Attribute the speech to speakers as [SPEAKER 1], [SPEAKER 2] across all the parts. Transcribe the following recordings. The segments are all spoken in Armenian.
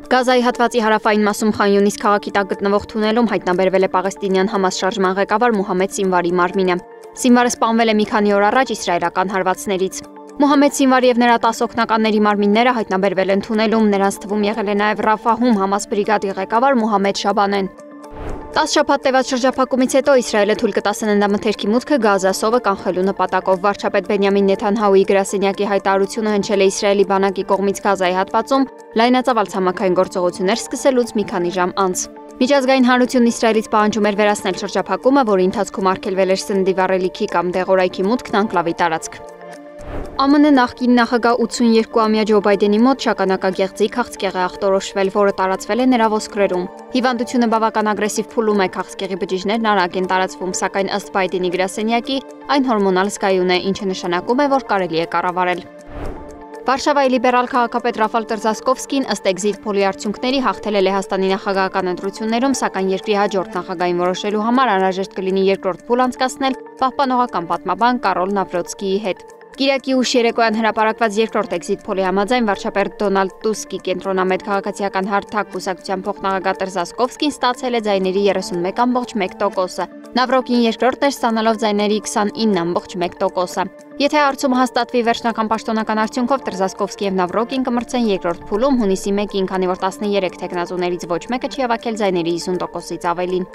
[SPEAKER 1] Գազայի հատվածի հարավային մասում Խան Յունիս քաղաքի տակ գտնվող թունելում հայտնաբերվել է պաղեստինյան Համաս շարժման ղեկավար Մուհամմեդ Սինվարի մարմինը։ Սինվարը սպանվել է մի քանի օր առաջ իսրայելական հարվածներից։ Մուհամմեդ Սինվարի եւ նրա 10 օգնականների մարմինները հայտնաբերվել են թունելում, նրանց թվում եղել է նաեւ Ռաֆահում Համաս բրիգադի ղեկավար Մուհամմեդ Շաբանեն։ 10 շաբաթ տևած շրջափակումից հետո Իսրայելը թույլ կտա սննդամթերքի մուտքը Գազա սովը կանխելու նպատակով վարչապետ Բենյամին Նեթանյահուի գրասենյակի հայտարարությունը հնչել է Իսրայելի բանակի կողմից Գազայի հատվածում լայնածավալ ցամաքային գործողություններ սկսելուց մի քանի ժամ անց։ Միջազգային հանրությունն Իսրայելից պահանջում էր վերացնել շրջափակումը, որի ընթացքում արգելվել էր սննդի վառելիքի կամ դեղորայքի մուտքն անկլավի տարածք։ ԱՄՆ նախկին նախագահ 82-ամյա Ջո Բայդենի մոտ շագանակագեղձի քաղցկեղ է ախտորոշվել, որը տարածվել է նրա ոսկրերում։ Հիվանդությունը բավական ագրեսիվ փուլում է, քաղցկեղի բջիջներն արագ են տարածվում, սակայն ըստ Բայդենի գրասենյակի այն հորմոնալ զգայուն է, ինչը նշանակում է, որ կարելի է կառավարել։ Վարշավայի լիբերալ քաղաքապետ Ռաֆալ Տրզասկովսկին ըստ էքզիտ փոլի արդյունքների հաղթել է Լեհաստանի նախագահական ընտրություններում, սակայն երկրի հաջորդ նախագահին որոշելու համար անհրաժեշտ կլինի երկրորդ փուլ անցկացնել պահպանողական պատմաբան Կարոլ Նավրոտսկիի հետ։ Կիրակի ուշ երեկոյան հրապարակված երկրորդ էքզիտ փոլի համաձայն վարչապետ Դոնալդ Տուսկի կենտրոնամետ քաղաքացիական հարթակ կուսակցության փոխնախագահ Տրզասկովսկին ստացել է ձայների 31.1%-ը, Նավրոկին երկրորդն էր ստանալով ձայների 29.1%-ը։ Եթե հարցումը հաստատվի վերջնական պաշտոնական արդյունքով, Տրզասկովսկին եւ Նավրոկին կմրցեն երկրորդ փուլում հունիսի 1-ին, քանի որ 13 թեկնածուներից ոչ մեկը չի հավաքել ձայների 50%-ից ավելին։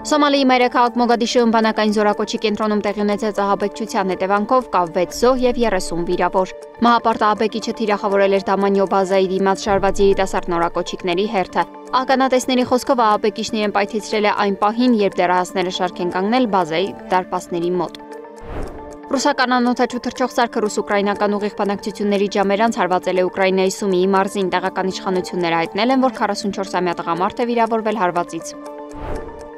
[SPEAKER 1] Սոմալիի մայրաքաղաք Մոգադիշոյում բանակային զորակոչի կենտրոնում տեղի ունեցած ահաբեկչության հետևանքով կա 6 զոհ եւ 30 վիրավոր։ Մահապարտ ահաբեկիչը թիրախավորել էր Դամանյո բազայի դիմաց շարված երիտասարդ նորակոչիկների հերթը։ Ահականատեսների խոսքով ահաբեկիչն իրեն պայթեցրել է այն պահին, երբ դեռահասները շարք են կանգնել բազայի դարպասների մոտ։ Ռուսական անօթաչու թռչող սարքը ռուս-ուկրաինական ուղիղ բանակցությունների ժամեր անց հարվածել է Ուկրաինայի Սումիի մարզին, տեղական իշխանությունները հայտնել են, որ 44-ամյա տղամարդ է վիրավորվել հարվածից։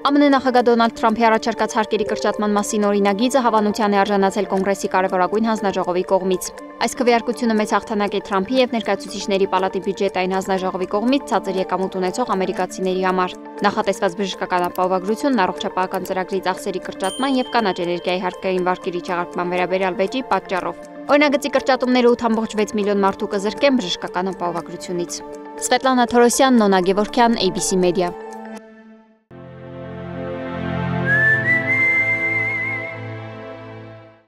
[SPEAKER 1] ԱՄՆ նախագահ Դոնալդ Թրամփի առաջարկած հարկերի կրճատման մասին օրինագիծը հավանության է արժանացել կոնգրեսի կարևորագույն հանձնաժողովի կողմից։ Այս քվեարկությունը մեծ հաղթանակ է Թրամփի եւ ներկայացուցիչների պալատի բյուջետային հանձնաժողովի կողմից ցածր եկամուտ ունեցող ամերիկացիների համար։ Նախատեսված բժշկական ապահովագրությունն առողջապահական ծրագրի ծախսերի կրճատման եւ կանաչ էներգիայի հարկային վարկերի չեղարկման վերաբերյալ վեճի պատճառով։ Օրինագծի կրճատումները 8.6 միլիոն մարդու կզրկեն բժշկական ապահովագրությունից։ Սվետլանա Թորոսյան, Նոնա Գևորքյան, ABC Media։